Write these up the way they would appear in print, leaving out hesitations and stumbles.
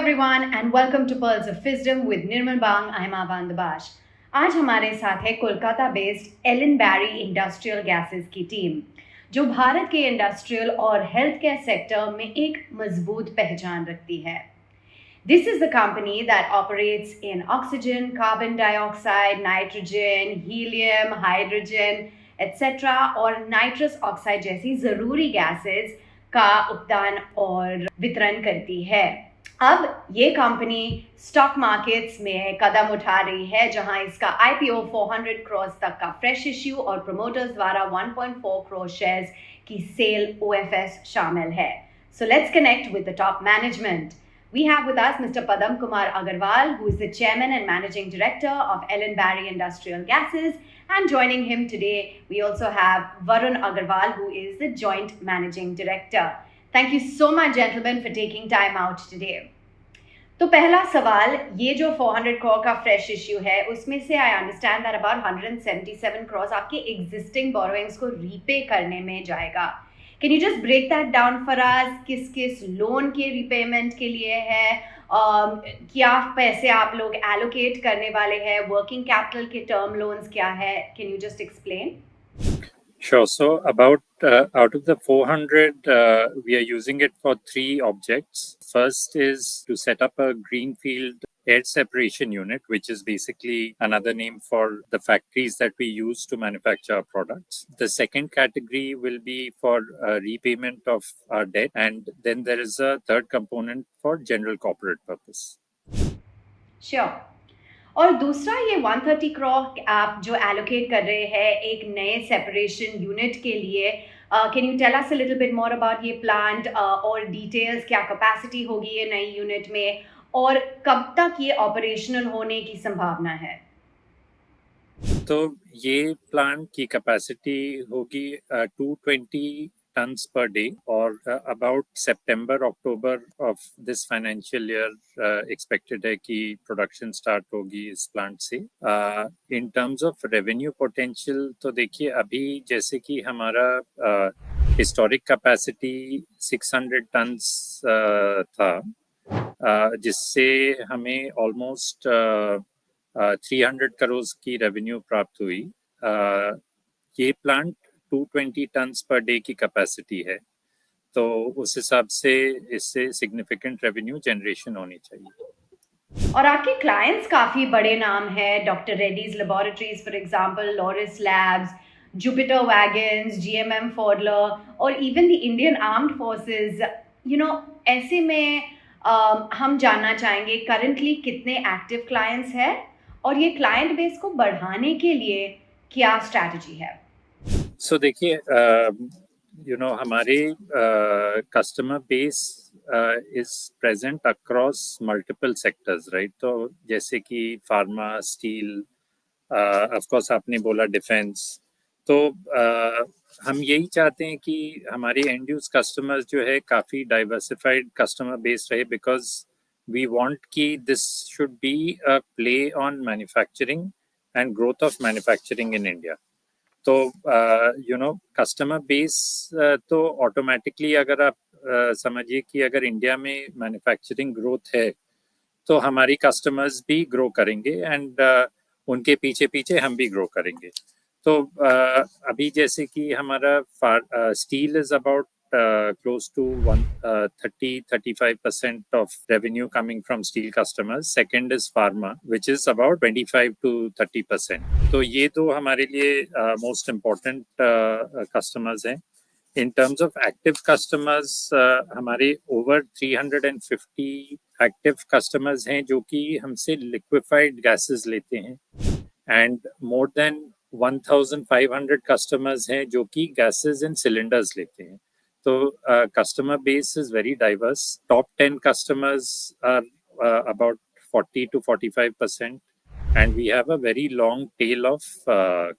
everyone and welcome to Pearls of Wisdom with Nirmal Bang. I'm Avan Dabash. आज हमारे साथ है Kolkata based Elon बैरी industrial gases की team, जो भारत के इंडस्ट्रियल और हेल्थ केयर सेक्टर में एक मजबूत पहचान रखती है. This is the company that operates in oxygen, carbon dioxide, nitrogen, helium, hydrogen, etc. और nitrous oxide जैसी ज़रूरी गैसेस का उपदान और वितरण करती है. अब ये कंपनी स्टॉक मार्केट्स में कदम उठा रही है, जहां इसका IPO 400 करोड़ तक का फ्रेश इश्यू और प्रमोटर्स द्वारा 1.4 करोड़ शेयर्स की सेल OFS शामिल है. So let's connect with the top management. We have with us Mr. Padam Kumar Agarwal, who is the Chairman and Managing Director of Ellen Barry Industrial Gases. And joining him today, we also have Varun Agarwal, who is the Joint Managing Director. Thank you so much, gentlemen, for taking time out today. तो पहला सवाल, ये जो 400 करोड़ का fresh issue है, उसमें से I understand that about 177 crore आपके एग्जिस्टिंग बोरोइंग्स को रीपे करने में जाएगा. Can you just break that down for us? किस किस लोन के रीपेमेंट के लिए है? क्या पैसे आप लोग एलोकेट करने वाले हैं? वर्किंग कैपिटल के टर्म लोन्स क्या है? Can you just explain? Sure. So about out of the 400, we are using it for three objects. First is to set up a greenfield air separation unit, which is basically another name for the factories that we use to manufacture our products. The second category will be for repayment of our debt. And then there is a third component for general corporate purpose. Sure. और दूसरा, ये 130 करोड़ आप जो allocate कर रहे हैं एक नए सेपरेशन यूनिट के लिए, can you tell us a little bit more about ये प्लांट और डिटेल्स? क्या कैपेसिटी होगी ये नई यूनिट में और कब तक ये ऑपरेशनल होने की संभावना है? तो ये प्लांट की कैपेसिटी होगी 220 tons per day, और about September October of this financial year expected है कि production start होगी इस plant से. In terms of revenue potential, तो देखिए अभी जैसे कि हमारा historic capacity 600 tons था, जिससे हमें almost 300 करोड़ की रेवेन्यू प्राप्त हुई. ये प्लांट 220 टन्स पर डे की कैपेसिटी है, तो उस हिसाब से इससे सिग्निफिकेंट रेवेन्यू जनरेशन होनी चाहिए. और आपके क्लाइंट्स काफी बड़े नाम हैं, doctor Reddy's laboratories for example, Laurus labs, Jupiter wagons, GMM Pfaudler और even the Indian armed forces. ऐसे में हम जानना चाहेंगे करंटली कितने एक्टिव क्लाइंट्स हैं और ये क्लाइंट बेस को बढ़ाने के लिए क्या स्ट्रैटेजी है? सो देखिए, हमारे customer base is present across multiple sectors, right? तो जैसे कि फार्मा, स्टील, ऑफ कोर्स आपने बोला डिफेंस. तो हम यही चाहते हैं कि हमारे एंड यूज कस्टमर्स जो है काफ़ी डाइवर्सिफाइड कस्टमर बेस रहे, बिकॉज we want कि this should be a play on manufacturing and growth of manufacturing in India. तो कस्टमर बेस तो ऑटोमेटिकली अगर आप समझिए कि अगर इंडिया में मैन्युफैक्चरिंग ग्रोथ है तो हमारी कस्टमर्स भी ग्रो करेंगे एंड उनके पीछे पीछे हम भी ग्रो करेंगे. तो अभी जैसे कि हमारा steel is about close to 30-35% of revenue coming from steel customers. Second is pharma, which is about 25 to 30%. तो ये तो हमारे लिए most important customers हैं. In terms of active customers, हमारे over 350 active customers हैं जो कि हमसे liquefied gases लेते हैं, and more than 1,500 customers हैं जो कि gases in cylinders लेते हैं. So customer base is very diverse. Top 10 customers are about 40 to 45%, and we have a very long tail of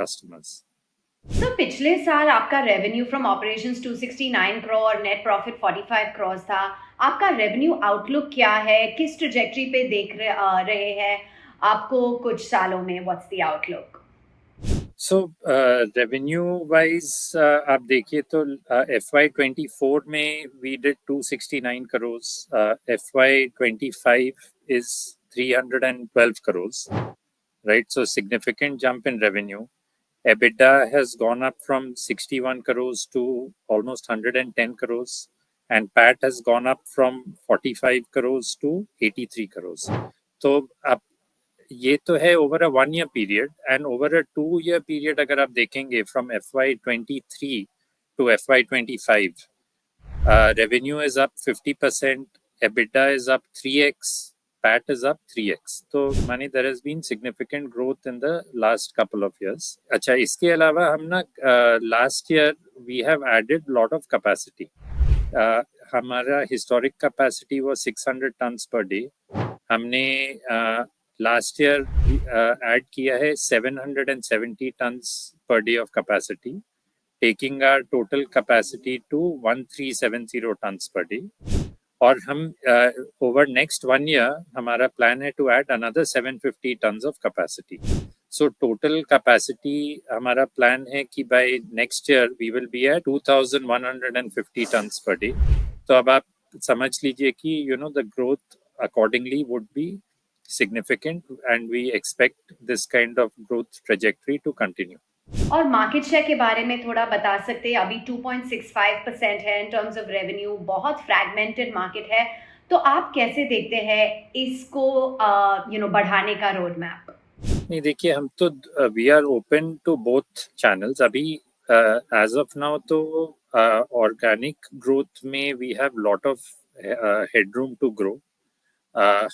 customers. So पिछले साल आपका revenue from operations 269 crore, net profit 45 crore था. आपका रेवेन्यू आउटलुक क्या है? किस ट्रैजेक्टरी पे देख रहे हैं आपको कुछ सालों में? What's the outlook? So revenue wise आप देखिए तो FY24 में we did 269 crore, FY25 is 312 crores, right? So significant jump in revenue. EBITDA has gone up from 61 crores to almost 110 crores, and PAT has gone up from 45 crores to 83 crores. तो आप ये तो है over a 1 year period, and over a 2 year period अगर आप देखेंगे from FY23 to FY25, revenue is up 50%, EBITDA is up 3x, PAT is up 3x. तो माने there has been significant growth in the last couple of years. अच्छा, इसके अलावा हम ना last year we have added lot of capacity. हमारा historic capacity was 600 tons per day. हमने last year add किया है 770 tons per day of capacity, taking our total capacity to 1370 tons per day. और हम over next 1 year हमारा plan है to add another 750 tons of capacity. So total capacity हमारा plan है कि by next year we will be at 2150 tons per day. तो अब आप समझ लीजिए कि the growth accordingly would be significant, and we expect this kind of growth trajectory to continue. और मार्केट शेयर के बारे में थोड़ा बता सकते हैं? अभी 2.65% है इन टर्म्स ऑफ रेवेन्यू, बहुत फ्रैगमेंटेड मार्केट है, तो आप कैसे देखते हैं इसको बढ़ाने का रोड मैप? नहीं, देखिए हम तो we are open to both channels अभी एज ऑफ नाउ। तो ऑर्गेनिक ग्रोथ में we have lot of headroom to grow.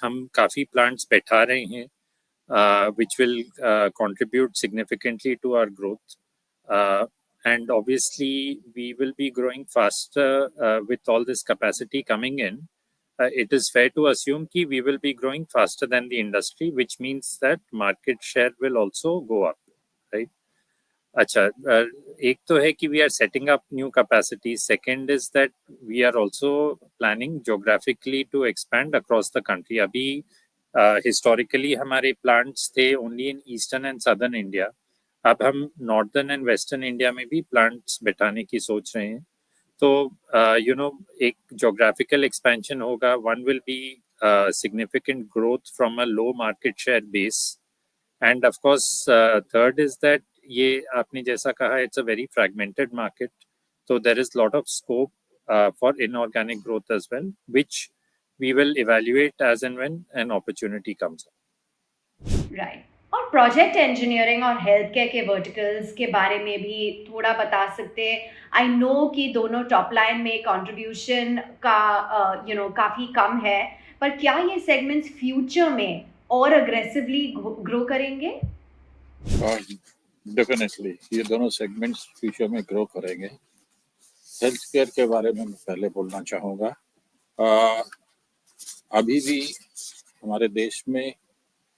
हम काफ़ी प्लांट्स बैठा रहे हैं which will contribute significantly to our growth. And obviously, we will be growing faster with all this capacity coming in. It is fair to assume that we will be growing faster than the industry, which means that market share will also go up, right? अच्छा, एक तो है कि we are setting up new capacity. Second is that we are also planning geographically to expand across the country. अभी historically हमारे plants थे only in eastern and southern India. अब हम नॉर्दर्न एंड वेस्टर्न इंडिया में भी plants बैठाने की सोच रहे हैं। तो एक जोग्राफिकल एक्सपेंशन होगा। One will be significant growth from a low market share base, end of course third is that ये आपने जैसा कहा, it's a very fragmented market, so there is lot of scope for inorganic growth as well, which we will evaluate as and when an opportunity comes up. Right. और project engineering और health care के verticals के बारे में भी थोड़ा बता सकते हैं? आई नो कि दोनों टॉप लाइन में कंट्रीब्यूशन का काफ़ी कम है, पर क्या ये सेगमेंट्स फ्यूचर में और अग्रेसिवली ग्रो करेंगे? डेफिनेटली ये दोनों सेगमेंट्स फ्यूचर में ग्रो करेंगे। हेल्थ केयर के बारे में मैं पहले बोलना चाहूँगा। अभी भी हमारे देश में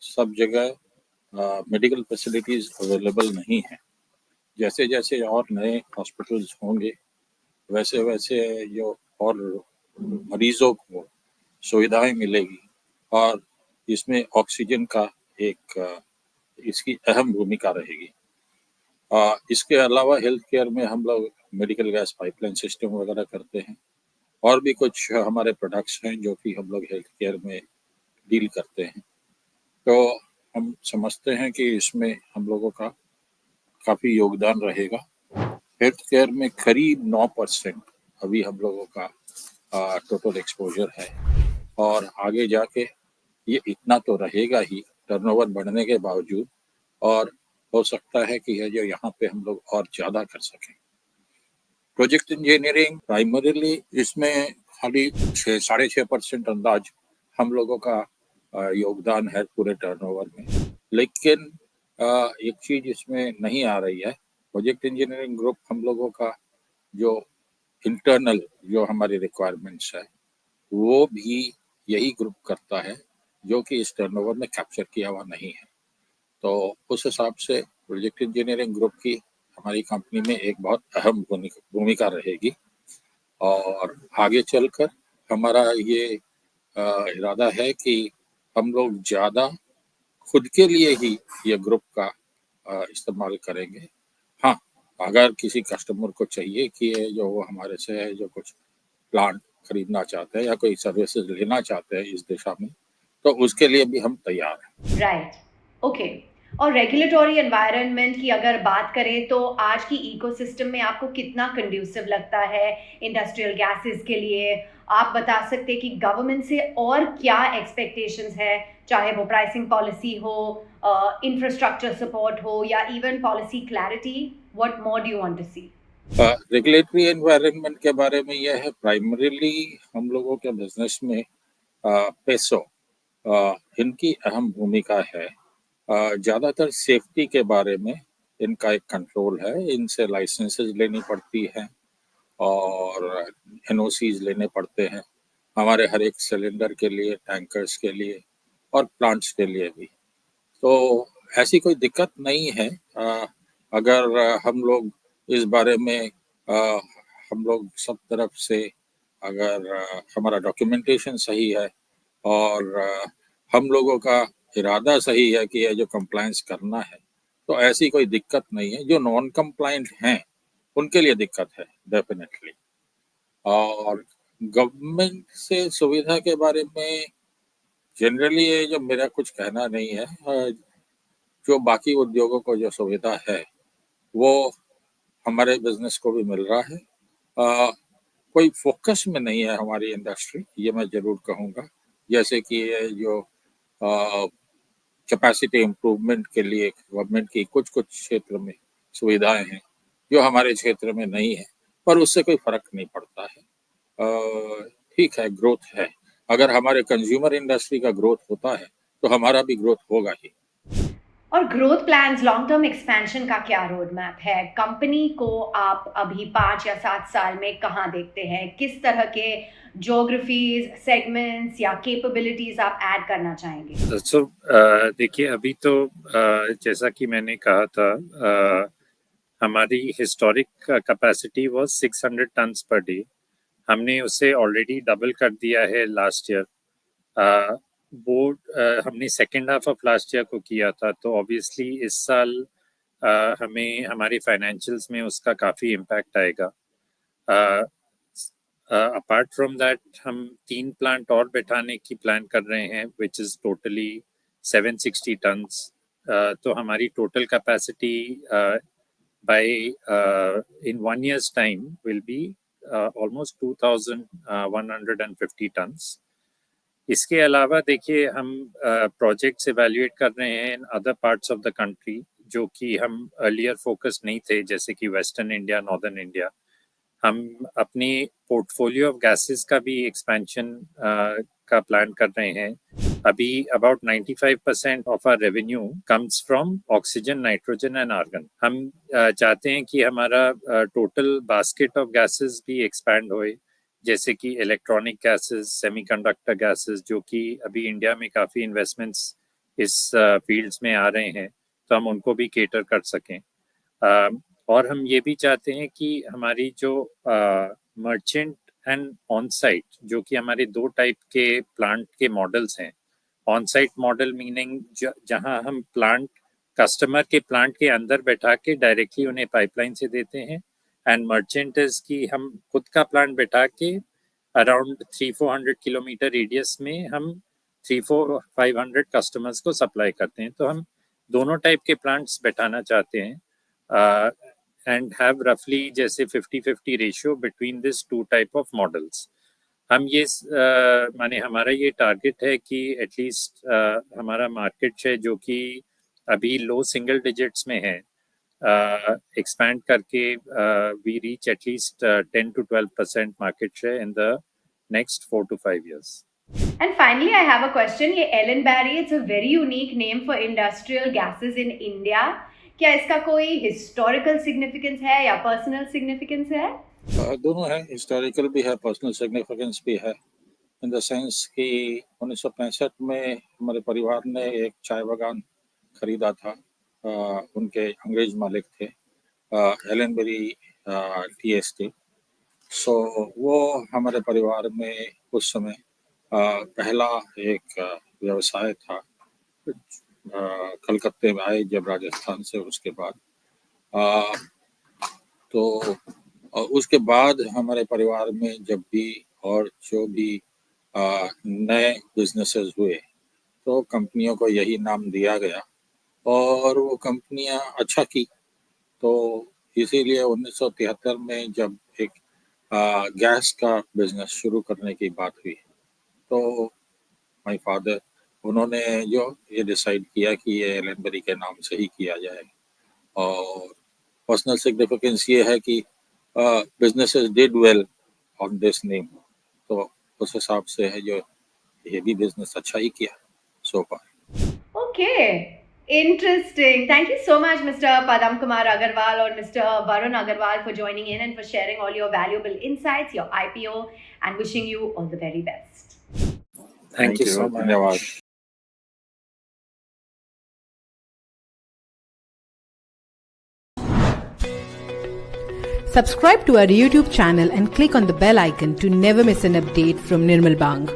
सब जगह मेडिकल फैसिलिटीज़ अवेलेबल नहीं है। जैसे जैसे और नए हॉस्पिटल्स होंगे वैसे वैसे जो और मरीजों को सुविधाएं मिलेगी, और इसमें ऑक्सीजन का इसकी अहम भूमिका रहेगी। इसके अलावा हेल्थ केयर में हम लोग मेडिकल गैस पाइपलाइन सिस्टम वगैरह करते हैं, और भी कुछ हमारे प्रोडक्ट्स हैं जो कि हम लोग हेल्थ केयर में डील करते हैं। तो हम समझते हैं कि इसमें हम लोगों का काफ़ी योगदान रहेगा। हेल्थ केयर में करीब 9% अभी हम लोगों का टोटल एक्सपोजर है, और आगे जाके ये इतना तो रहेगा ही टर्नओवर बढ़ने के बावजूद, और हो सकता है कि जो यहाँ पे हम लोग और ज़्यादा कर सकें। प्रोजेक्ट इंजीनियरिंग प्राइमरीली इसमें खाली 6-6.5% अंदाज हम लोगों का योगदान है पूरे टर्नओवर में। लेकिन एक चीज़ इसमें नहीं आ रही है, प्रोजेक्ट इंजीनियरिंग ग्रुप हम लोगों का जो इंटरनल जो हमारी रिक्वायरमेंट्स है वो भी यही ग्रुप करता है, जो कि इस टर्नओवर में कैप्चर किया हुआ नहीं है। तो उस हिसाब से प्रोजेक्ट इंजीनियरिंग ग्रुप की हमारी कंपनी में एक बहुत अहम भूमिका रहेगी, और आगे चलकर हमारा ये इरादा है कि हम लोग ज़्यादा खुद के लिए ही ये ग्रुप का इस्तेमाल करेंगे। हाँ, अगर किसी कस्टमर को चाहिए कि ये जो वो हमारे से है जो कुछ प्लांट खरीदना चाहते हैं या कोई सर्विसेज लेना चाहते हैं इस दिशा में, तो उसके लिए भी हम तैयार हैं। Right, okay. और रेगुलेटरी एनवायरनमेंट की अगर बात करें तो आज की इकोसिस्टम में आपको कितना कंड्यूसिव लगता है इंडस्ट्रियल गैसेस के लिए? आप बता सकते हैं कि गवर्नमेंट से और क्या एक्सपेक्टेशंस है, चाहे वो प्राइसिंग पॉलिसी हो, इंफ्रास्ट्रक्चर सपोर्ट हो या even policy clarity? What more do you want to see? Regulatory environment के बारे में यह है, प्राइमरीली हम लोगों के बिजनेस में पैसों इनकी अहम भूमिका है। ज़्यादातर सेफ्टी के बारे में इनका एक कंट्रोल है। इनसे लाइसेंसेस लेनी पड़ती हैं और एनओसीज लेने पड़ते हैं हमारे हर एक सिलेंडर के लिए, टैंकर्स के लिए और प्लांट्स के लिए भी। तो ऐसी कोई दिक्कत नहीं है। अगर हम लोग इस बारे में हम लोग सब तरफ से अगर हमारा डॉक्यूमेंटेशन सही है और हम लोगों का इरादा सही है कि ये जो कंप्लायंस करना है, तो ऐसी कोई दिक्कत नहीं है। जो नॉन कंप्लायंट हैं, उनके लिए दिक्कत है डेफिनेटली। और गवर्नमेंट से सुविधा के बारे में जनरली ये जो मेरा कुछ कहना नहीं है। जो बाकी उद्योगों को जो सुविधा है, वो हमारे बिजनेस को भी मिल रहा है। कोई फोकस में नहीं है हमारी इंडस्ट्री, ये मैं ज़रूर कहूँगा। जैसे कि ये जो कैपेसिटी इम्प्रूवमेंट के लिए गवर्नमेंट की कुछ-कुछ क्षेत्र में सुविधाएँ हैं, जो हमारे क्षेत्र में नहीं है, पर उससे कोई फ़र्क नहीं पड़ता है। ठीक है, ग्रोथ है। अगर हमारे कंज़्यूमर इंडस्ट्री का ग्रोथ होता है, तो हमारा भी ग्रोथ होगा ही। और growth plans, long term expansion का क्या रोड मैप है? कंपनी को आप अभी 5 या 7 साल में कहाँ देखते हैं? किस तरह के ज्योग्राफीज, सेगमेंट्स या कैपेबिलिटीज आप ऐड करना चाहेंगे? सो देखिए अभी तो जैसा कि मैंने कहा था, हमारी historic capacity was 600 tons per day. हमने उसे ऑलरेडी डबल कर दिया है लास्ट ईयर। वो हमने second half of last year को किया था, तो ऑब्वियसली इस साल हमें हमारे फाइनेंशियल्स में उसका काफ़ी इम्पैक्ट आएगा। अपार्ट फ्रॉम दैट हम 3 प्लांट और बैठाने की प्लान कर रहे हैं विच इज़ टोटली 760 टन्स। तो हमारी total capacity by in 1 year's time will be almost 2,150 tons. इसके अलावा देखिए हम प्रोजेक्ट्स इवैल्यूएट कर रहे हैं in other parts of the country जो कि हम अर्लियर फोकस नहीं थे, जैसे कि वेस्टर्न इंडिया, नॉर्दर्न इंडिया। हम अपनी पोर्टफोलियो ऑफ गैसेस का भी एक्सपेंशन का प्लान कर रहे हैं। अभी about 95% of our revenue comes from oxygen, nitrogen and argon. हम चाहते हैं कि हमारा टोटल बास्केट ऑफ गैसेस भी एक्सपैंड होए, जैसे कि इलेक्ट्रॉनिक गैसेस, सेमीकंडक्टर गैसेस, जो कि अभी इंडिया में काफ़ी इन्वेस्टमेंट्स इस फील्ड्स में आ रहे हैं, तो हम उनको भी केटर कर सकें। और हम ये भी चाहते हैं कि हमारी जो मर्चेंट एंड ऑन साइट, जो कि हमारे 2 टाइप के प्लांट के मॉडल्स हैं। ऑन साइट मॉडल मीनिंग जहां हम प्लांट कस्टमर के प्लांट के अंदर बैठा के डायरेक्टली उन्हें पाइपलाइन से देते हैं, एंड मर्चेंट इज कि हम खुद का प्लांट बैठा के अराउंड 300-400 किलोमीटर रेडियस में हम 300-500 कस्टमर्स को सप्लाई करते हैं। तो हम दोनों टाइप के प्लांट्स बैठाना चाहते हैं एंड हैव रफली जैसे 50-50 ratio between this 2 type of models. हम ये माने हमारा ये टारगेट है कि एटलीस्ट हमारा मार्केट शेयर जो कि अभी लो सिंगल डिजिट्स में है, expand करके we reach at least 10 to 12% market share in the next 4 to 5 years. And finally, I have a question. ये Ellen Barry, it's a very unique name for industrial gases in India. क्या इसका कोई historical significance है या personal significance है? दोनों है, historical भी है, पर्सनल सिग्निफिकेंस भी है। इन द सेंस कि 1965 में हमारे परिवार ने एक चाय बागान खरीदा था। उनके अंग्रेज मालिक थे, एलन बेरी टी एस्टेट। सो वो हमारे परिवार में उस समय पहला एक व्यवसाय था कलकत्ते में आए जब राजस्थान से, उसके बाद तो उसके बाद हमारे परिवार में जब भी और जो भी नए बिजनेसेस हुए तो कंपनियों को यही नाम दिया गया और वो कंपनियां अच्छा की। तो इसीलिए 1973 में जब एक गैस का बिजनेस शुरू करने की बात हुई तो माय फादर उन्होंने जो ये डिसाइड किया कि ये एलन बेरी के नाम से ही किया जाए। और पर्सनल सिग्निफिकेंस ये है कि businesses did well on this name, तो उस हिसाब से है जो ये भी बिजनेस अच्छा ही किया सो फार। Okay, interesting. Thank you so much, Mr. Padam Kumar Agarwal or Mr. Varun Agarwal, for joining in and for sharing all your valuable insights, your IPO, and wishing you all the very best. Thank you so much. धन्यवाद। Subscribe to our YouTube channel and click on the bell icon to never miss an update from Nirmal Bang.